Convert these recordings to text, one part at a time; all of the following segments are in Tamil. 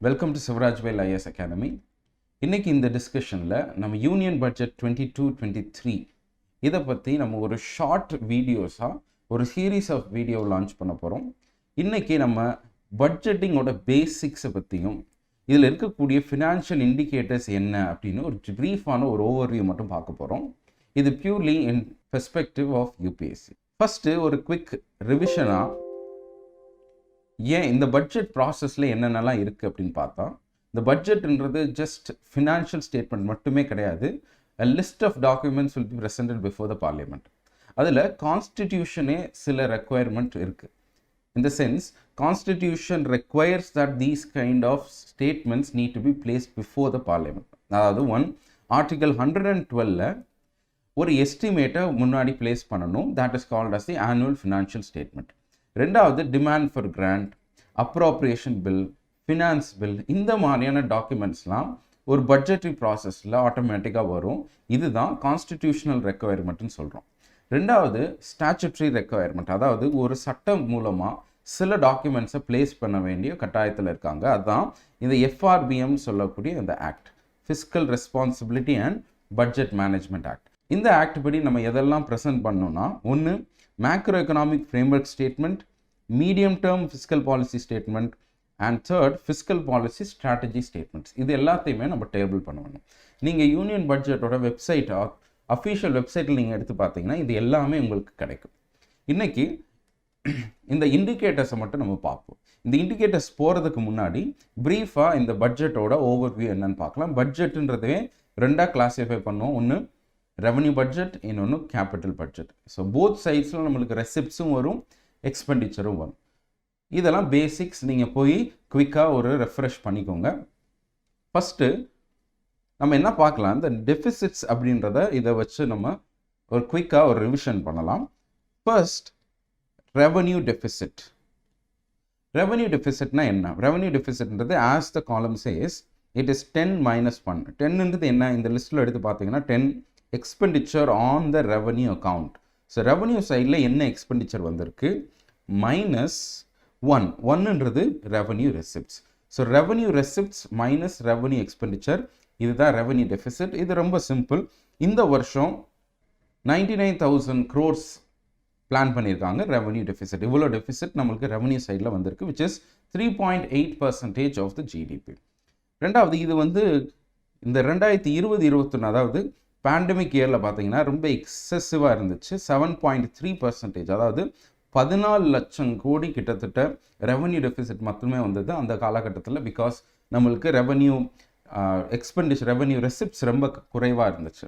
Welcome to SIVARAJAVEL IAS ACADEMY. இன்னைக்கு இந்த டிஸ்கஷனில் நம்ம யூனியன் பட்ஜெட் 22-23 இதை பற்றி நம்ம ஒரு ஷார்ட் வீடியோஸாக ஒரு சீரீஸ் ஆஃப் வீடியோ லான்ச் பண்ண போகிறோம். இன்றைக்கி நம்ம பட்ஜெட்டிங்கோட பேசிக்ஸை பற்றியும் இதில் இருக்கக்கூடிய ஃபினான்ஷியல் இண்டிகேட்டர்ஸ் என்ன அப்படின்னு ஒரு ப்ரீஃபான ஒரு ஓவர்வியூ மட்டும் பார்க்க போகிறோம். இது purely in perspective of UPSC. First ஒரு குவிக் ரிவிஷனாக ஏன் இந்த பட்ஜெட் ப்ராசஸில் என்னென்னலாம் இருக்குது அப்படின்னு பார்த்தா, இந்த பட்ஜெட்ன்றது ஜஸ்ட் ஃபினான்ஷியல் ஸ்டேட்மெண்ட் மட்டுமே கிடையாது. a list of documents will be presented before the parliament. அதில் கான்ஸ்டிடியூஷனே சில ரெக்குவயர்மெண்ட் இருக்குது. In the sense, constitution requires that these kind of statements need to be placed before the parliament. அதாவது article 112 ஒரு எஸ்டிமேட்டை முன்னாடி பிளேஸ் பண்ணணும். that is called as the annual financial statement. ரெண்டாவது demand for grant, appropriation bill, finance bill, இந்த மாதிரியான டாக்குமெண்ட்ஸ்லாம் ஒரு பட்ஜெட்ரி ப்ராசஸில் ஆட்டோமேட்டிக்காக வரும். இதுதான் கான்ஸ்டிடியூஷனல் ரெக்குவயர்மெண்ட்னு சொல்கிறோம். ரெண்டாவது ஸ்டாச்சுட்ரி ரெக்குவயர்மெண்ட், அதாவது ஒரு சட்டம் மூலமாக சில டாக்குமெண்ட்ஸை பிளேஸ் பண்ண வேண்டிய கட்டாயத்தில் இருக்காங்க. அதுதான் இந்த எஃப்ஆர்பிஎம் சொல்லக்கூடிய இந்த act, fiscal responsibility and budget management act. இந்த ஆக்ட் படி நம்ம எதெல்லாம் ப்ரெசென்ட் பண்ணோம்னா, ஒன்று macro economic framework statement, medium term fiscal policy statement and third fiscal policy strategy statements. இது எல்லாத்தையுமே நம்ம டேபிள் பண்ணணும். நீங்கள் யூனியன் பட்ஜெட்டோட வெப்சைட், அஃபீஷியல் வெப்சைட்டில் நீங்கள் எடுத்து பார்த்தீங்கன்னா இது எல்லாமே உங்களுக்கு கிடைக்கும். இன்றைக்கி இந்த இண்டிகேட்டர்ஸை மட்டும் நம்ம பார்ப்போம். இந்த இண்டிகேட்டர்ஸ் போகிறதுக்கு முன்னாடி ப்ரீஃபாக இந்த பட்ஜெட்டோட ஓவர்வியூ என்னன்னு பார்க்கலாம். பட்ஜெட்டுன்றதே ரெண்டாக கிளாஸிஃபை பண்ணுவோம். ஒன்று ரெவன்யூ பட்ஜெட், இன்னொன்று கேபிட்டல் பட்ஜெட். ஸோ போத் சைட்ஸில் நம்மளுக்கு ரெசிப்ட்ஸும் வரும், எக்ஸ்பெண்டிச்சரும் வரும். இதெல்லாம் பேசிக்ஸ். நீங்கள் போய் குவிக்காக ஒரு ரெஃப்ரெஷ் பண்ணிக்கோங்க. ஃபஸ்ட்டு நம்ம என்ன பார்க்கலாம், இந்த டெஃபிசிட்ஸ் அப்படின்றத இதை வச்சு நம்ம ஒரு குவிக்காக ஒரு ரிவிஷன் பண்ணலாம். First revenue deficit. ரெவன்யூ டெஃபிசிட்னா என்ன? ரெவன்யூ டெஃபிசிட்ன்றது ஆஸ் த காலம் சேஸ் இட் இஸ் 10 - 1. 10ன்றது என்ன? இந்த லிஸ்ட்டில் எடுத்து பார்த்தீங்கன்னா 10 expenditure on the revenue account. So revenue சைடில் என்ன எக்ஸ்பெண்டிச்சர் வந்திருக்கு, -1. 1ன்றது revenue receipts. So revenue receipts minus revenue expenditure, இதுதான் ரெவன்யூ டெஃபிசிட். இது ரொம்ப சிம்பிள். இந்த வருஷம் 99,000 crores பிளான் பண்ணியிருக்காங்க ரெவன்யூ டெஃபிசிட். இவ்வளோ டெஃபிசிட் நம்மளுக்கு ரெவன்யூ சைடில் வந்திருக்கு, which is 3.8% of the GDP. ரெண்டாவது, இது இந்த 2020-21, அதாவது பேண்டமிக் இயரில் பார்த்தீங்கன்னா ரொம்ப எக்ஸசிவாக இருந்துச்சு. 7.3%, அதாவது 14 லட்சம் கோடி கிட்டத்தட்ட ரெவன்யூ டெஃபிசிட் மட்டுமே வந்தது அந்த காலகட்டத்தில். பிகாஸ் நம்மளுக்கு ரெவன்யூ எக்ஸ்பெண்டிச்சர், ரெவன்யூ ரெசிப்ட்ஸ் ரொம்ப குறைவாக இருந்துச்சு.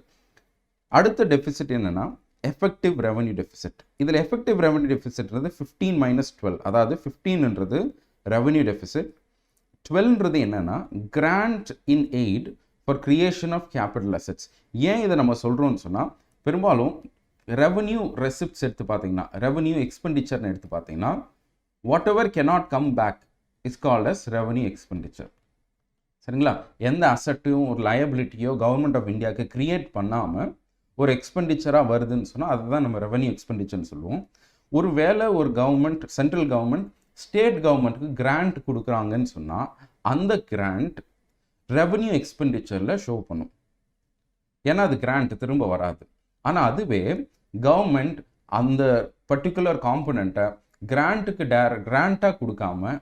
அடுத்த டெஃபிசிட் என்னென்னா எஃபெக்டிவ் ரெவன்யூ டெஃபிசிட். இதில் எஃபெக்டிவ் ரெவன்யூ டெஃபிசிட்ன்றது 15 - 12, அதாவது 15ன்றது ரெவன்யூ டெஃபிசிட், 12ன்றது என்னென்னா grant in aid for creation of capital assets. ஏன் இதை நம்ம சொல்கிறோம்னு சொன்னால், பெரும்பாலும் ரெவன்யூ ரெசிப்ட்ஸ் எடுத்து பார்த்தீங்கன்னா, ரெவன்யூ எக்ஸ்பெண்டிச்சர்னு எடுத்து பார்த்தீங்கன்னா, whatever cannot come back is called as revenue expenditure. சரிங்களா? எந்த அசட்டையும் ஒரு லயபிலிட்டியோ கவர்மெண்ட் ஆஃப் இந்தியாவுக்கு கிரியேட் பண்ணாமல் ஒரு எக்ஸ்பெண்டிச்சராக வருதுன்னு சொன்னால் அதுதான் நம்ம ரெவன்யூ எக்ஸ்பெண்டிச்சர்னு சொல்லுவோம். ஒரு வேளை ஒரு கவர்மெண்ட், சென்ட்ரல் கவர்மெண்ட் ஸ்டேட் கவர்மெண்ட்டுக்கு கிராண்ட் கொடுக்குறாங்கன்னு சொன்னால் அந்த கிராண்ட் ரெவன்யூ எக்ஸ்பெண்டிச்சரில் ஷோ பண்ணும். ஏன்னா அது கிராண்ட் திரும்ப வராது. ஆனால் அதுவே கவர்மெண்ட் அந்த பர்டிகுலர் காம்பனண்ட்டை கிராண்ட்டுக்கு கிராண்ட்டாக கொடுக்காம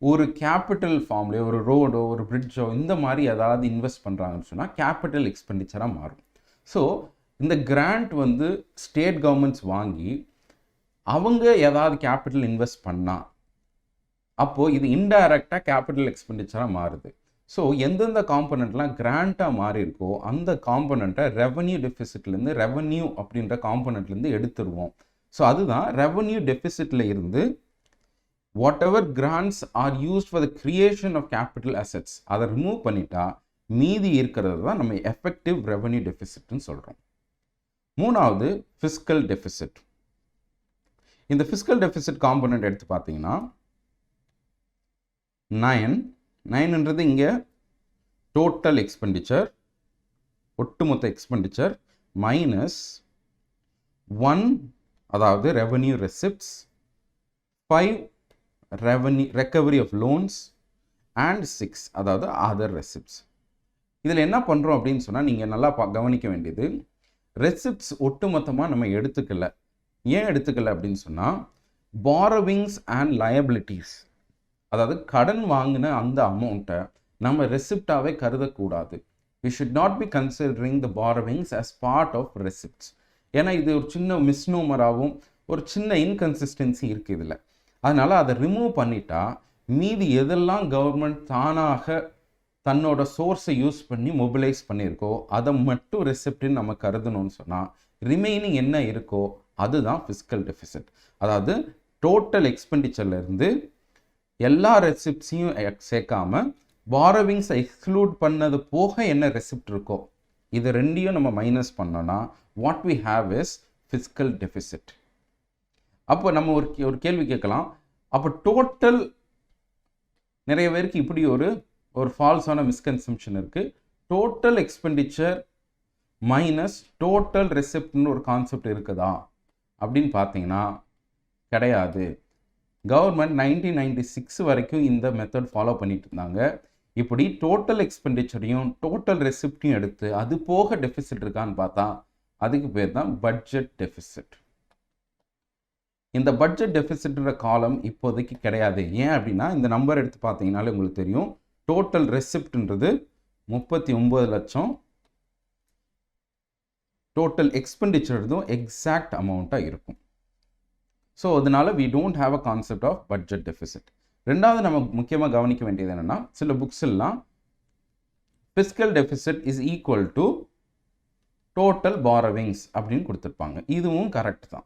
ஒரு கேபிட்டல் ஃபார்ம்லேயோ, ஒரு ரோடோ, ஒரு பிரிட்ஜோ, இந்த மாதிரி ஏதாவது இன்வெஸ்ட் பண்ணுறாங்கன்னு சொன்னால் கேபிட்டல் எக்ஸ்பெண்டிச்சராக மாறும். ஸோ இந்த கிராண்ட் ஸ்டேட் கவர்மெண்ட்ஸ் வாங்கி அவங்க ஏதாவது கேபிட்டல் இன்வெஸ்ட் பண்ணால் அப்போது இது இன்டைரக்டாக கேபிட்டல் எக்ஸ்பெண்டிச்சராக மாறுது. ஸோ எந்தெந்த காம்பனண்ட்லாம் கிராண்ட்டாக மாறி இருக்கோ அந்த காம்பனண்ட்டை ரெவன்யூ டெஃபிசிட்லேருந்து, ரெவன்யூ அப்படின்ற காம்பனண்ட்லேருந்து எடுத்துருவோம். ஸோ அதுதான் ரெவன்யூ டெஃபிசிட்டில் இருந்து whatever grants are used for the creation of capital assets அதை ரிமூவ் பண்ணிட்டா மீதி இருக்கிறது தான் நம்ம எஃபெக்டிவ் ரெவன்யூ டெஃபிசிட்னு சொல்கிறோம். மூணாவது ஃபிஸ்கல் டெஃபிசிட். இந்த ஃபிஸ்கல் டெஃபிசிட் காம்பனண்ட் எடுத்து பார்த்தீங்கன்னா 9ன்றது இங்கே டோட்டல் எக்ஸ்பெண்டிச்சர், ஒட்டுமொத்த எக்ஸ்பெண்டிச்சர், -1 அதாவது revenue receipts, 5 recovery of loans and 6 அதாவது அதர் ரெசிப்ட்ஸ். இதில் என்ன பண்ணுறோம் அப்படின்னு சொன்னால் நீங்கள் நல்லா கவனிக்க வேண்டியது, ரெசிப்ட்ஸ் ஒட்டுமொத்தமாக நம்ம எடுத்துக்கல. ஏன் எடுத்துக்கல அப்படின்னு சொன்னால் borrowings and liabilities, அதாவது கடன் வாங்கின அந்த அமௌண்ட்டை நம்ம ரெசிப்டாகவே கருதக்கூடாது. we should not be considering the borrowings as part of receipts. ஏன்னா இது ஒரு சின்ன மிஸ்னோமராகவும் ஒரு சின்ன இன்கன்சிஸ்டன்சி இருக்குது இதில். அதனால் அதை ரிமூவ் பண்ணிட்டா மீதி எதெல்லாம் கவர்மெண்ட் தானாக தன்னோட சோர்ஸை யூஸ் பண்ணி மொபிலைஸ் பண்ணியிருக்கோ அதை மட்டும் ரெசிப்ட்னு நம்ம கருதணும்னு சொன்னால் ரிமைனிங் என்ன இருக்கோ அதுதான் ஃபிஸ்கல் டெஃபிசிட். அதாவது டோட்டல் எக்ஸ்பெண்டிச்சர்லேருந்து எல்லா ரெசிப்ட்ஸையும் சேர்க்காம பாரோவிங்ஸை எக்ஸ்க்ளூட் பண்ணது போக என்ன ரெசிப்ட் இருக்கோ இது ரெண்டையும் நம்ம மைனஸ் பண்ணோன்னா what we have is fiscal deficit. அப்போ நம்ம ஒரு கேள்வி கேட்கலாம், அப்போ டோட்டல் நிறைய பேருக்கு இப்படி ஒரு ஃபால்ஸான மிஸ்கன்செப்ஷன் இருக்குது. டோட்டல் எக்ஸ்பெண்டிச்சர் மைனஸ் டோட்டல் ரெசிப்ட்னு ஒரு கான்செப்ட் இருக்குதா அப்படின்னு பார்த்தீங்கன்னா கிடையாது. கவர்மெண்ட் 1996 வரைக்கும் இந்த மெத்தட் ஃபாலோ பண்ணிட்டு இருந்தாங்க. இப்படி டோட்டல் எக்ஸ்பெண்டிச்சரையும் டோட்டல் ரெசிப்டையும் எடுத்து அது போக டெஃபிசிட் இருக்கான்னு பார்த்தா அதுக்கு பேர் தான் பட்ஜெட் டெஃபிசிட். இந்த பட்ஜெட் டெஃபிசிட்ன்ற காலம் இப்போதைக்கு கிடையாது. ஏன் அப்படின்னா இந்த நம்பர் எடுத்து பார்த்தீங்கன்னாலே உங்களுக்கு தெரியும், டோட்டல் ரெசிப்ட்ன்றது 39 லட்சம், டோட்டல் எக்ஸ்பெண்டிச்சர்தும் எக்ஸாக்ட் அமௌண்ட்டாக இருக்கும். ஸோ அதனால we don't have a concept of budget deficit. ரெண்டாவது நம்ம முக்கியமாக கவனிக்க வேண்டியது என்னென்னா, சில புக்ஸ் எல்லாம் fiscal deficit is equal to total borrowings அப்படின்னு கொடுத்துருப்பாங்க. இதுவும் கரெக்ட் தான்.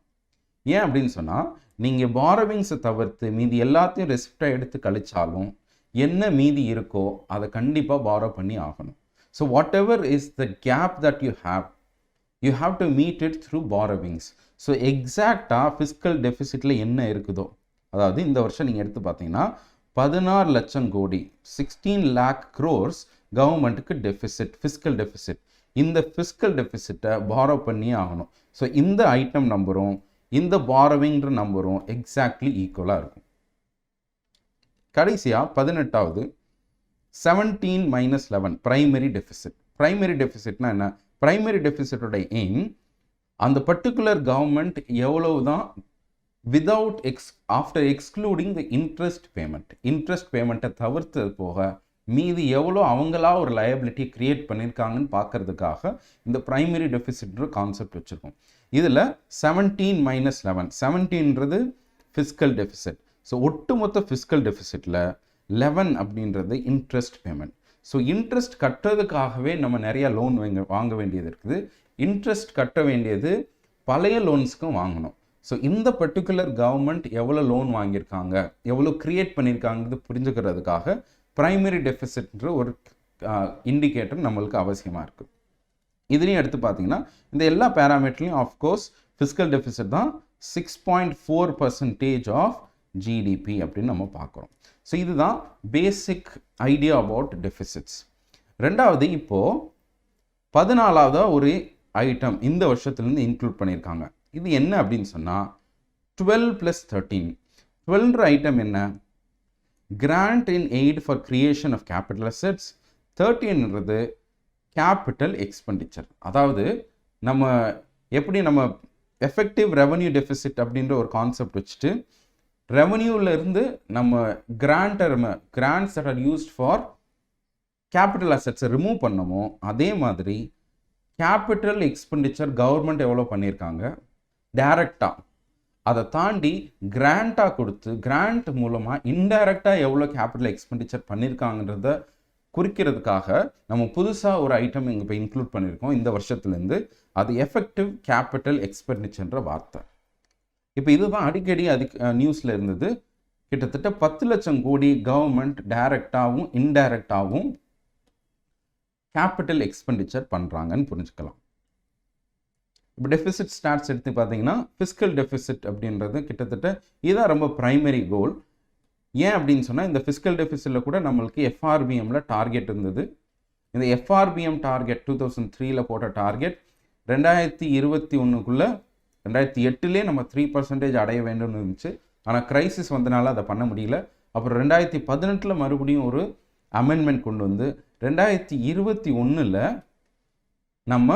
ஏன் அப்படின்னு சொன்னால் நீங்கள் borrowings-ஐ தவிர்த்து மீதி எல்லாத்தையும் ரெசிப்டாக எடுத்து கழிச்சாலும் என்ன மீதி இருக்கோ அதை கண்டிப்பாக borrow பண்ணி ஆகணும். So whatever is the gap that you have to meet it through borrowings. So எக்ஸாக்டாக ஃபிஸ்கல் டெஃபிசிட்டில் என்ன இருக்குதோ, அதாவது இந்த வருஷம் நீங்கள் எடுத்து பார்த்தீங்கன்னா 16 லட்சம் கோடி 16 lakh crores கவர்மெண்ட்டுக்கு டெஃபிசிட், ஃபிஸ்கல் டெஃபிசிட். இந்த ஃபிஸ்கல் டெஃபிசிட்டை பாரோ பண்ணியே ஆகணும். ஸோ இந்த ஐட்டம் நம்பரும் இந்த பாரோவிங்கிற நம்பரும் எக்ஸாக்ட்லி ஈக்குவலாக இருக்கும். கடைசியாக 18வது 17 - 11 பிரைமரி டெஃபிசிட். பிரைமரி டெஃபிசிட்னா என்ன? பிரைமரி டெஃபிசிட்டோட எய்ம் அந்த பர்டிகுலர் கவர்மெண்ட் எவ்வளவு தான் விதவுட் ஆஃப்டர் எக்ஸ்க்ளூடிங் த இன்ட்ரெஸ்ட் பேமெண்ட்டை தவிர்த்தது போக மீதி எவ்வளோ அவங்களா ஒரு லயபிலிட்டி கிரியேட் பண்ணியிருக்காங்கன்னு பார்க்கறதுக்காக இந்த பிரைமரி டெஃபிசிட்ன்ற கான்செப்ட் வச்சுருக்கோம். இதில் 17 - 11 17ன்றது ஃபிஸ்கல் டெஃபிசிட். ஸோ ஒட்டுமொத்த ஃபிஸ்கல் டெஃபிசிட்டில் 11 அப்படின்றது இன்ட்ரெஸ்ட் பேமெண்ட். ஸோ இன்ட்ரெஸ்ட் கட்டுறதுக்காகவே நம்ம நிறைய லோன் வாங்க வேண்டியது இருக்குது. இன்ட்ரெஸ்ட் கட்ட வேண்டியது பழைய லோன்ஸ்க்கும் வாங்கணும். ஸோ இந்த பர்டிகுலர் கவர்மெண்ட் எவ்வளோ லோன் வாங்கியிருக்காங்க, எவ்வளோ க்ரியேட் பண்ணியிருக்காங்கிறது புரிஞ்சுக்கிறதுக்காக ப்ரைமரி டெஃபிசிட்ன்ற ஒரு இண்டிகேட்டர் நம்மளுக்கு அவசியமாக இருக்குது. இதுலேயும் எடுத்து பார்த்தீங்கன்னா இந்த எல்லா பேராமீட்டர்லையும் ஆஃப்கோர்ஸ் ஃபிஸ்கல் டெஃபிசிட் தான் 6.4% ஆஃப் ஜிடிபி அப்படின்னு நம்ம பார்க்குறோம். ஸோ இதுதான் பேசிக் ஐடியா அபவுட் டெஃபிசிட்ஸ். ரெண்டாவது இப்போது 14வது ஒரு ஐட்டம் இந்த வருஷத்துலேருந்து இன்க்ளூட் பண்ணியிருக்காங்க. இது என்ன அப்படின்னு சொன்னால் 12 + 13. 12ன்ற ஐட்டம் என்ன? Grant in aid for creation of capital assets. 13ன்றது கேபிட்டல் எக்ஸ்பெண்டிச்சர். அதாவது நம்ம எப்படி நம்ம எஃபெக்டிவ் ரெவன்யூ டெஃபிசிட் அப்படின்ற ஒரு கான்செப்ட் வச்சுட்டு ரெவன்யூலேருந்து நம்ம grants that are used for capital அசெட்ஸை ரிமூவ் பண்ணமோ அதே மாதிரி கேபிட்டல் எக்ஸ்பெண்டிச்சர் கவர்மெண்ட் எவ்வளோ பண்ணியிருக்காங்க டைரக்டாக, அதை தாண்டி கிராண்டாக கொடுத்து கிராண்ட் மூலமாக இன்டைரக்டாக எவ்வளோ கேபிட்டல் எக்ஸ்பெண்டிச்சர் பண்ணியிருக்காங்கன்றத குறிக்கிறதுக்காக நம்ம புதுசாக ஒரு ஐட்டம் இங்கே இப்போ இன்க்ளூட் பண்ணியிருக்கோம் இந்த வருஷத்துலேருந்து. அது எஃபெக்டிவ் கேபிட்டல் எக்ஸ்பெண்டிச்சர்ன்ற வார்த்தை. இப்போ இதுதான் அடிக்கடி நியூஸில் இருந்தது. கிட்டத்தட்ட 10 லட்சம் கோடி கவர்மெண்ட் டைரக்டாகவும் இன்டைரக்டாகவும் கேபிட்டல் எக்ஸ்பெண்டிச்சர் பண்ணுறாங்கன்னு புரிஞ்சுக்கலாம். இப்போ டெஃபிசிட் ஸ்டாட்ஸ் எடுத்து பார்த்தீங்கன்னா ஃபிஸ்கல் டெஃபிசிட் அப்படின்றது கிட்டத்தட்ட இதுதான் ரொம்ப ப்ரைமரி கோல். ஏன் அப்படின்னு சொன்னால் இந்த ஃபிஸ்கல் டெஃபிசிட்டில் கூட நம்மளுக்கு எஃப்ஆர்பிஎம்மில் டார்கெட் இருந்தது. இந்த எஃப்ஆர்பிஎம் டார்கெட் 2003 போட்ட டார்கெட் 2021 2008 நம்ம 3% அடைய வேண்டும்னு இருந்துச்சு. ஆனால் கிரைசிஸ் வந்தனால அதை பண்ண முடியல. அப்புறம் 2018 மறுபடியும் ஒரு அமெண்ட்மெண்ட் கொண்டு வந்து 2021 நம்ம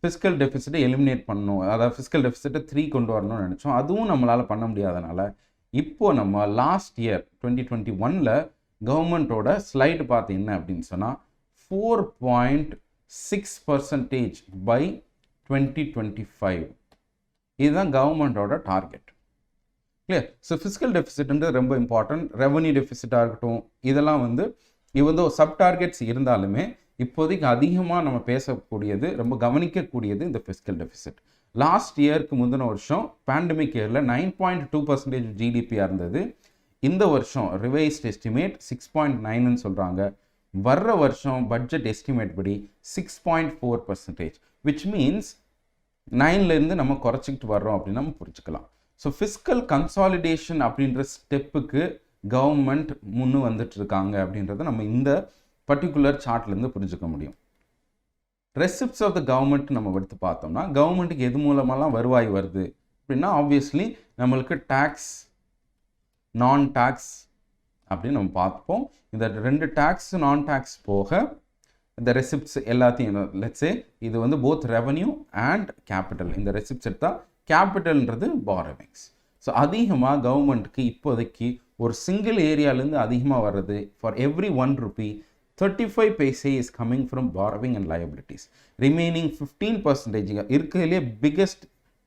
ஃபிஸ்கல் டெஃபிசிட்டை எலிமினேட் பண்ணணும், அதாவது ஃபிஸ்கல் டெஃபிசிட்டை 3 கொண்டு வரணும்னு நினச்சோம். அதுவும் நம்மளால் பண்ண முடியாதனால இப்போது நம்ம லாஸ்ட் இயர் 2021 கவர்மெண்ட்டோட ஸ்லைடு பார்த்து என்ன அப்படின்னு சொன்னால் 4.6% பை 2025 இதுதான் கவர்மெண்ட்டோட டார்கெட். கிளியர்? ஸோ ஃபிஸ்கல் டெஃபிசிட்ன்றது ரொம்ப இம்பார்ட்டன்ட். ரெவன்யூ டெஃபிசிட்டாக இருக்கட்டும், இதெல்லாம் வந்து இவந்தோ சப் டார்கெட்ஸ் இருந்தாலுமே இப்போதைக்கு அதிகமாக நம்ம பேசக்கூடியது, ரொம்ப கவனிக்கக்கூடியது இந்த ஃபிஸ்கல் டெஃபிசிட். லாஸ்ட் இயருக்கு முந்தின வருஷம் பேண்டமிக் இயரில் 9.2% ஜிடிபியாக இருந்தது. இந்த வருஷம் ரிவைஸ்ட் எஸ்டிமேட் 6.9ன்னு சொல்கிறாங்க. வர்ற வருஷம் பட்ஜெட் எஸ்டிமேட் படி 6.4%, விச் மீன்ஸ் 9லேருந்து நம்ம குறைச்சிக்கிட்டு வர்றோம் அப்படின்னு நம்ம புரிஞ்சுக்கலாம். ஸோ ஃபிஸ்கல் கன்சாலிடேஷன் அப்படின்ற ஸ்டெப்புக்கு கவர்மெண்ட் முன்னு வந்துட்டு இருக்காங்க அப்படின்றத நம்ம இந்த பர்டிகுலர் சார்ட்லேருந்து புரிஞ்சுக்க முடியும். ரெசிப்ட்ஸ் ஆஃப் த கவர்மெண்ட் நம்ம எடுத்து பார்த்தோம்னா கவர்மெண்ட்டுக்கு எது மூலமெல்லாம் வருவாய் வருது அப்படின்னா ஆப்வியஸ்லி நம்மளுக்கு டேக்ஸ், நான் டேக்ஸ் அப்படின்னு நம்ம பார்ப்போம். இந்த 2 டேக்ஸ் நான் டேக்ஸ் போக இந்த ரெசிப்ட்ஸ் எல்லாத்தையும் லெட்ஸே இது வந்து போத் ரெவன்யூ அண்ட் கேபிட்டல். இந்த ரெசிப்ட்ஸ் எடுத்தால் கேபிட்டல்ன்றது பாரோவிங்ஸ். ஸோ அதிகமாக கவர்மெண்ட்டுக்கு இப்போதைக்கு ஒரு சிங்கிள் ஏரியாலேருந்து அதிகமாக வர்றது for every 1 rupee 35 paise is coming from borrowing and liabilities. Remaining 15% இருக்கிறதுலே biggest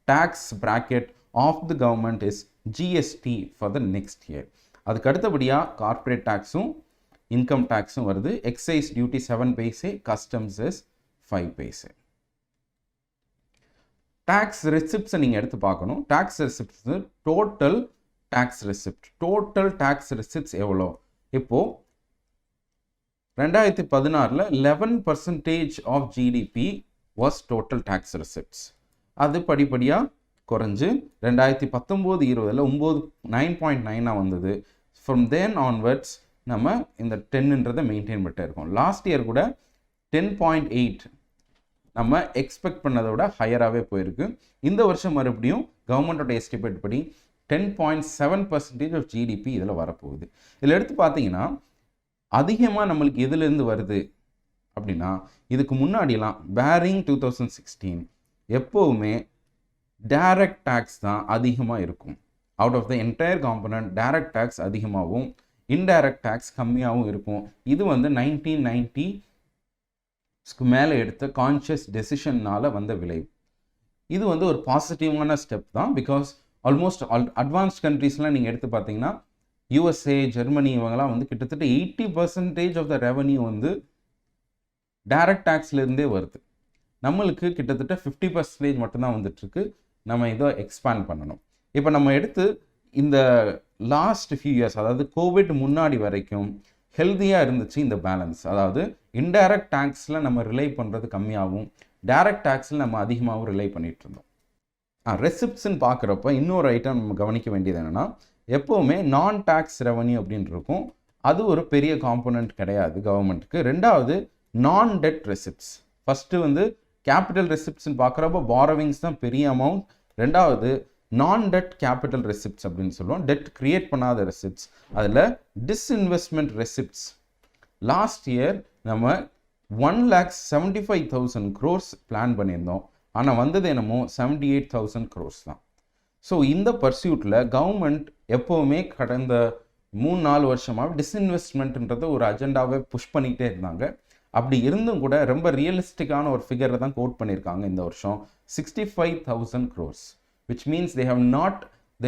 tax bracket of the government is GST for the next year. அதுக்கு அடுத்தபடியாக கார்ப்பரேட் டேக்ஸும் இன்கம் டேக்ஸும் வருது. Excise duty 7 paise, customs is 5 paise. Tax ரெசிப்ட்ஸை நீங்கள் எடுத்து பார்க்கணும். Tax receipts total tax receipt, total tax receipts எவ்வளோ? இப்போது 2016 11% of GDP was total tax receipts. அது படிப்படியாக குறைஞ்சு 2019-20 9.9 வந்தது. ஃப்ரம் தென் ஆன்வர்ட்ஸ் நம்ம இந்த 10ன்றதை மெயின்டைன் பண்ணிட்டே இருக்கோம். லாஸ்ட் இயர் கூட 10.8 நம்ம எக்ஸ்பெக்ட் பண்ணதை விட ஹையராகவே போயிருக்கு. இந்த வருஷம் மறுபடியும் கவர்மெண்ட்டோட எஸ்டிமேட் படி 10.7% ஆஃப் ஜிடிபி இதில் வரப்போகுது. இதில் எடுத்து பார்த்தீங்கன்னா அதிகமாக நம்மளுக்கு எதுலேருந்து வருது அப்படின்னா இதுக்கு முன்னாடிலாம் பேரிங் 2016 எப்போவுமே டைரக்ட் டேக்ஸ் தான் அதிகமாக இருக்கும். Out of the entire component direct tax அதிகமாகவும் இன்டைரக்ட் டேக்ஸ் கம்மியாகவும் இருக்கும். இது வந்து 1990க்கு மேலே எடுத்த கான்ஷியஸ் டெசிஷன்னால் வந்த விளைவு. இது வந்து ஒரு பாசிட்டிவான ஸ்டெப் தான். பிகாஸ் ஆல்மோஸ்ட் அட்வான்ஸ்ட் கண்ட்ரீஸ்லாம் நீங்கள் எடுத்து பார்த்தீங்கன்னா யூஎஸ்ஏ, ஜெர்மனி இவங்கெல்லாம் வந்து கிட்டத்தட்ட 80% ஆஃப் த ரெவன்யூ வந்து டைரக்ட் டேக்ஸ்லேருந்தே வருது. நம்மளுக்கு கிட்டத்தட்ட 50% மட்டும்தான் வந்துட்டுருக்கு. நம்ம இதை எக்ஸ்பேண்ட் பண்ணணும். இப்போ நம்ம எடுத்து இந்த லாஸ்ட் ஃபியூ இயர்ஸ், அதாவது கோவிட் முன்னாடி வரைக்கும் ஹெல்த்தியாக இருந்துச்சு இந்த பேலன்ஸ். அதாவது இன்டைரக்ட் டேக்ஸில் நம்ம ரிலை பண்ணுறது கம்மியாகவும் டைரக்ட் டேக்ஸில் நம்ம அதிகமாகவும் ரிலை பண்ணிகிட்டு இருந்தோம். ரெசிப்ட்ஸ்ன்னு பார்க்குறப்ப இன்னொரு ஐட்டம் நம்ம கவனிக்க வேண்டியது என்னென்னா எப்போவுமே நான் டேக்ஸ் ரெவன்யூ அப்படின்னு இருக்கும். அது ஒரு பெரிய காம்போனன்ட் கிடையாது கவர்மெண்ட்டுக்கு. ரெண்டாவது நான் டெட் ரெசிப்ட்ஸ். ஃபஸ்ட்டு வந்து கேபிட்டல் ரெசிப்ட்ஸ்ன்னு பார்க்குறப்ப பாரோவிங்ஸ் தான் பெரிய அமௌண்ட். ரெண்டாவது நான் டெட் கேபிட்டல் ரெசிப்ட்ஸ் அப்படின்னு சொல்லுவோம். டெட் கிரியேட் பண்ணாத ரெசிப்ட்ஸ். அதில் டிஸ்இன்வெஸ்ட்மெண்ட் ரெசிப்ட்ஸ் லாஸ்ட் இயர் நம்ம 1,75,000 crores பிளான் பண்ணியிருந்தோம். ஆனால் வந்தது என்னமோ 78,000 crores தான். ஸோ இந்த பர்சியூட்டில் கவர்மெண்ட் எப்போவுமே கடந்த 3-4 வருஷமாக டிஸ்இன்வெஸ்ட்மெண்ட்ன்றதை ஒரு அஜெண்டாவை புஷ் பண்ணிகிட்டே இருந்தாங்க. அப்படி இருந்தும் கூட ரொம்ப ரியலிஸ்டிக்கான ஒரு ஃபிகரை தான் கோட் பண்ணியிருக்காங்க இந்த வருஷம், 65,000 crores, which means they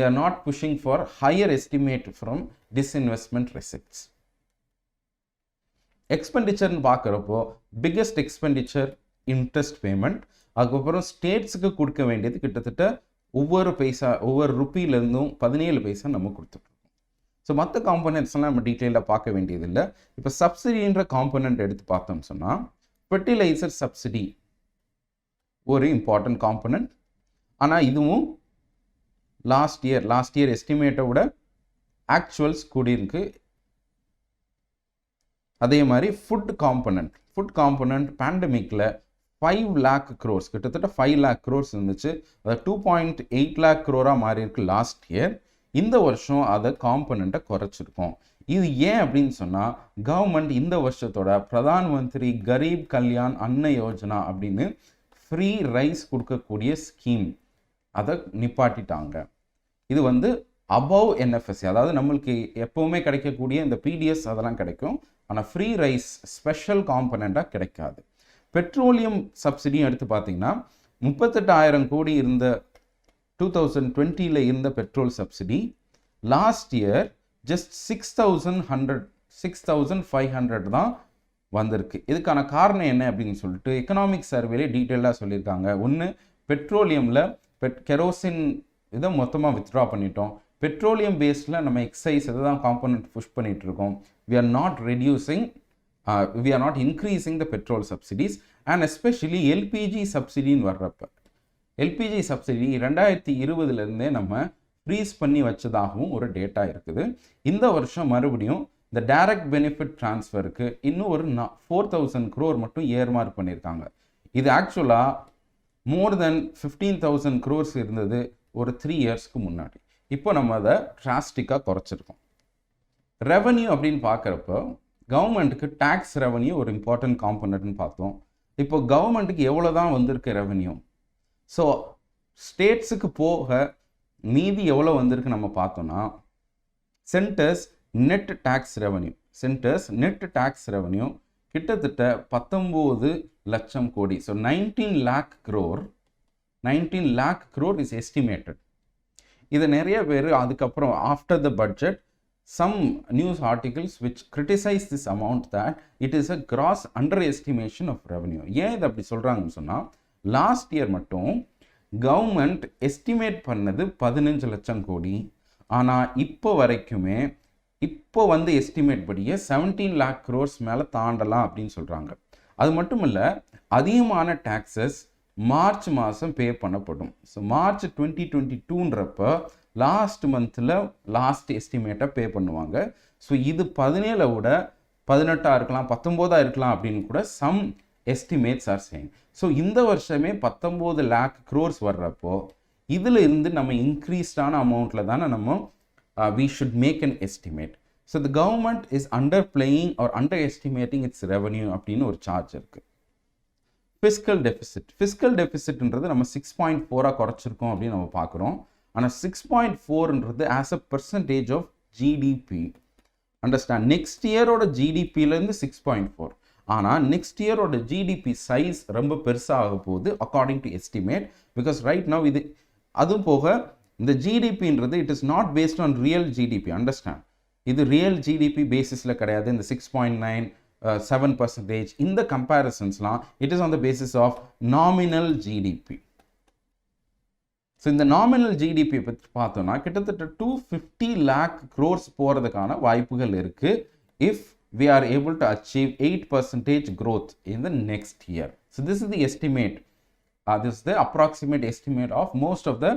are not pushing for higher estimate from disinvestment receipts. எக்ஸ்பெண்டிச்சர்னு பார்க்குறப்போ பிக்கெஸ்ட் எக்ஸ்பெண்டிச்சர் இன்ட்ரெஸ்ட் பேமெண்ட். அதுக்கப்புறம் ஸ்டேட்ஸுக்கு கொடுக்க வேண்டியது கிட்டத்தட்ட ஒவ்வொரு ருப்பியிலேருந்தும் 17 பைசா நம்ம கொடுத்துட்ருக்கோம். ஸோ மற்ற காம்பனன்ட்ஸ்லாம் நம்ம டீட்டெயிலாக பார்க்க வேண்டியதில்லை. இப்போ சப்சிடின்ற காம்பனண்ட் எடுத்து பார்த்தோம்னு சொன்னால் ஃபெர்டிலைசர் சப்சிடி ஒரு இம்பார்ட்டன்ட் காம்பனண்ட். ஆனால் இதுவும் லாஸ்ட் இயர் எஸ்டிமேட்டை விட ஆக்சுவல்ஸ் கூடியிருக்கு. அதே மாதிரி ஃபுட் காம்பனண்ட் பேண்டமிக்கில் 5 lakh crores, கிட்டத்தட்ட 5 lakh crores இருந்துச்சு. அதாவது 2.8 lakh crore மாறி இருக்கு லாஸ்ட் இயர். இந்த வருஷம் அதை காம்பனண்ட்டை குறைச்சிருக்கோம். இது ஏன் அப்படின்னு சொன்னால், கவர்மெண்ட் இந்த வருஷத்தோட பிரதான் மந்திரி கரீப் கல்யாண் அன்ன யோஜனா அப்படின்னு ஃப்ரீ ரைஸ் கொடுக்கக்கூடிய ஸ்கீம் அதை நிப்பாட்டிட்டாங்க. இது வந்து அபவ் என்எஃப்எஸ்சி, அதாவது நம்மளுக்கு எப்போவுமே கிடைக்கக்கூடிய இந்த பிடிஎஸ் அதெல்லாம் கிடைக்கும், ஆனால் ஃப்ரீ ரைஸ் ஸ்பெஷல் காம்பனண்ட்டாக கிடைக்காது. பெட்ரோலியம் சப்சிடியும் எடுத்து பார்த்தீங்கன்னா 38,000 கோடி இருந்த 2020 இருந்த petrol subsidy last year just 6,500 தான் வந்திருக்கு. இதுக்கான காரணம் என்ன அப்படின்னு சொல்லிட்டு எக்கனாமிக் சர்வேலே டீட்டெயிலாக சொல்லியிருக்காங்க. ஒன்று, பெட்ரோலியமில் கெரோசின் இதை மொத்தமாக வித்ட்ரா பண்ணிட்டோம். பெட்ரோலியம் பேஸில் நம்ம எக்ஸைஸ் இதை தான் காம்பனண்ட் புஷ் பண்ணிகிட்டு இருக்கோம். we are not increasing the petrol subsidies, and especially LPG சப்சிடின்னு வர்றப்ப எல்பிஜி சப்சிடி 2020 நம்ம ஃப்ரீஸ் பண்ணி வச்சதாகவும் ஒரு டேட்டா இருக்குது. இந்த வருஷம் மறுபடியும் இந்த டைரக்ட் பெனிஃபிட் ட்ரான்ஸ்ஃபருக்கு இன்னும் ஒரு 4,000 crore மட்டும் ஏர்மார்க் பண்ணியிருக்காங்க. இது ஆக்சுவலாக மோர் தென் 15,000 crores இருந்தது ஒரு 3 இயர்ஸ்க்கு முன்னாடி. இப்போ நம்ம அதை டிராஸ்டிக்காக குறைச்சிருக்கோம். ரெவன்யூ அப்படின்னு பார்க்குறப்போ கவர்மெண்ட்டுக்கு டேக்ஸ் ரெவன்யூ ஒரு இம்பார்ட்டன்ட் காம்பனண்ட்னு பார்த்தோம். இப்போ கவர்மெண்ட்டுக்கு எவ்வளோ தான் வந்திருக்கு ரெவன்யூ, ஸோ ஸ்டேட்ஸுக்கு போக மீதி எவ்வளோ வந்திருக்கு நம்ம பார்த்தோன்னா, சென்டர்ஸ் நெட் டேக்ஸ் ரெவன்யூ கிட்டத்தட்ட 19 லட்சம் கோடி. So 19 lakh crore is estimated. இது நிறைய பேர் அதுக்கப்புறம் after the budget some news articles which criticize this amount that it is a gross underestimation of revenue. ஏன் இது அப்படி சொல்கிறாங்கன்னு சொன்னால், லாஸ்ட் இயர் மட்டும் கவர்மெண்ட் எஸ்டிமேட் பண்ணது 15 லட்சம் கோடி. ஆனால் இப்போ வரைக்குமே எஸ்டிமேட் படியே 17 lakh crores மேலே தாண்டலாம் அப்படின்னு சொல்கிறாங்க. அது மட்டும் இல்லை, அதிகமான டேக்ஸஸ் மார்ச் மாதம் பே பண்ணப்படும். ஸோ மார்ச் 2022 லாஸ்ட் மந்தில் லாஸ்ட் எஸ்டிமேட்டை பே பண்ணுவாங்க. ஸோ இது 17 விட 18 இருக்கலாம், 19 இருக்கலாம் அப்படின்னு கூட some estimates are saying. So இந்த வருஷமே 19 lakh crores வர்றப்போ இதில் இருந்து நம்ம இன்க்ரீஸ்டான அமௌண்ட்டில் தானே நம்ம we should make an estimate. So the government is underplaying or underestimating its revenue அப்படின்னு ஒரு சார்ஜ் இருக்குது. ஃபிஸ்கல் டெபிசிட்ன்றது நம்ம 6.4 குறைச்சிருக்கோம் அப்படின்னு நம்ம பார்க்குறோம். ஆனால் 6.4ன்றது as a percentage of GDP. Understand, next இயரோட ஜிடிபியிலேருந்து 6.4, ஆனால் நெக்ஸ்ட் இயரோட ஜிடிபி சைஸ் ரொம்ப பெருசாக போகுது according to estimate. Because right now இது அதுவும் போக இந்த ஜிடிபின்றது it is not based on real GDP. Understand, இது ரியல் ஜிடிபி பேசிஸில் கிடையாது. இந்த 6.9 7% இந்த கம்பேரிசன்ஸ்லாம் it is on the basis of nominal GDP. So இந்த நாமினல் ஜிடிபி பற்றி பார்த்தோன்னா கிட்டத்தட்ட 250 lakh crores போகிறதுக்கான வாய்ப்புகள் இருக்குது if we are able to achieve 8% growth in the next year. So this is the estimate. This is the approximate estimate of most of the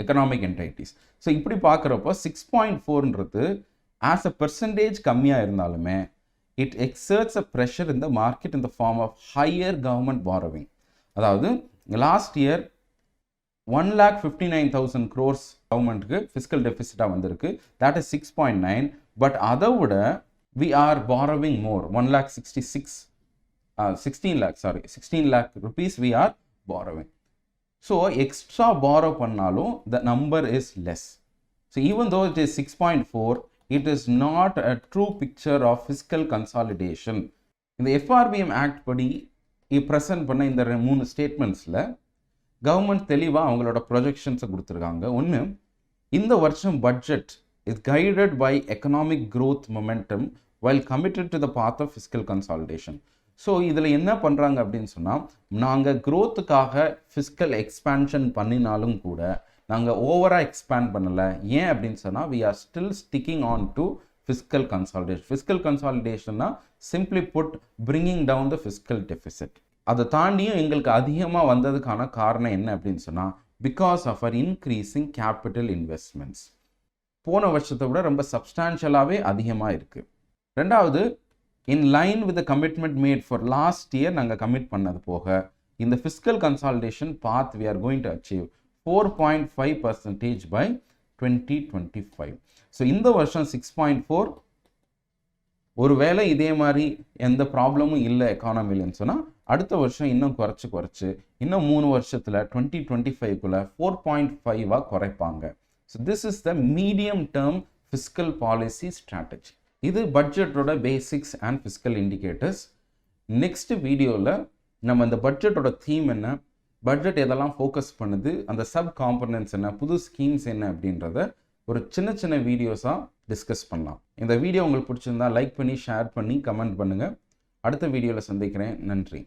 economic entities. So இப்படி பார்க்குறப்போ 6.4ன்றது ஆஸ் அ பர்சன்டேஜ் கம்மியாக இருந்தாலுமே it exerts a pressure in the market in the form of higher government borrowing. அதாவது லாஸ்ட் இயர் 1,59,000 crores கவர்மெண்ட்டுக்கு ஃபிஸ்கல் டெபிசிட்டாக வந்திருக்கு. That is 6.9. பட் அதை விட we are borrowing more, 16 lakh rupees we are borrowing. So extra borrow பண்ணாலும் the number is less. So even though it is 6.4, it is not a true picture of fiscal consolidation. இந்த FRBM ஆக்ட் படி ப்ரெசென்ட் பண்ண இந்த 3 ஸ்டேட்மெண்ட்ஸில் கவர்மெண்ட் தெளிவாக அவங்களோட ப்ரொஜெக்ஷன்ஸை கொடுத்துருக்காங்க. ஒன்று, இந்த வருஷம் budget is guided by economic growth momentum while committed to the path of fiscal consolidation. So இதில் என்ன பண்ணுறாங்க அப்படின்னு சொன்னால், நாங்கள் க்ரோத்துக்காக ஃபிஸ்கல் எக்ஸ்பேன்ஷன் பண்ணினாலும் கூட நாங்கள் ஓவராக எக்ஸ்பேண்ட் பண்ணலை. ஏன் அப்படின்னு சொன்னால் we are still sticking on to fiscal consolidation. Fiscal consolidation-னா simply put bringing down the fiscal deficit. அதை தாண்டியும் எங்களுக்கு அதிகமாக வந்ததுக்கான காரணம் என்ன அப்படின்னு சொன்னால், because of our increasing capital investments. போன வருஷத்தை விட ரொம்ப சப்ஸ்டான்ஷியலாகவே அதிகமாக இருக்குது. ரெண்டாவது, in line with the commitment made for last year நாங்கள் கமிட் பண்ணது போக இந்த fiscal consolidation path we are going to achieve 4.5% by 2025. So இந்த வருஷம் 6.4 ஒருவேளை இதே மாதிரி எந்த ப்ராப்ளமும் இல்லை எக்கானமிலன்னு சொன்னால் அடுத்த வருஷம் இன்னும் குறைச்சி இன்னும் 3 வருஷத்தில் 2025குள்ளே 4.5 குறைப்பாங்க. So this is the medium term fiscal policy strategy. இது பட்ஜெட்டோட basics and fiscal indicators. Next வீடியோவில் நம்ம இந்த பட்ஜெட்டோட தீம் என்ன, பட்ஜெட் எதெல்லாம் ஃபோக்கஸ் பண்ணுது, அந்த சப் காம்பனன்ட்ஸ் என்ன, புது ஸ்கீம்ஸ் என்ன அப்படின்றத ஒரு சின்ன வீடியோஸாக டிஸ்கஸ் பண்ணலாம். இந்த வீடியோ உங்களுக்கு பிடிச்சிருந்தா லைக் பண்ணி, ஷேர் பண்ணி, கமெண்ட் பண்ணுங்கள். அடுத்த வீடியோவில் சந்திக்கிறேன். நன்றி.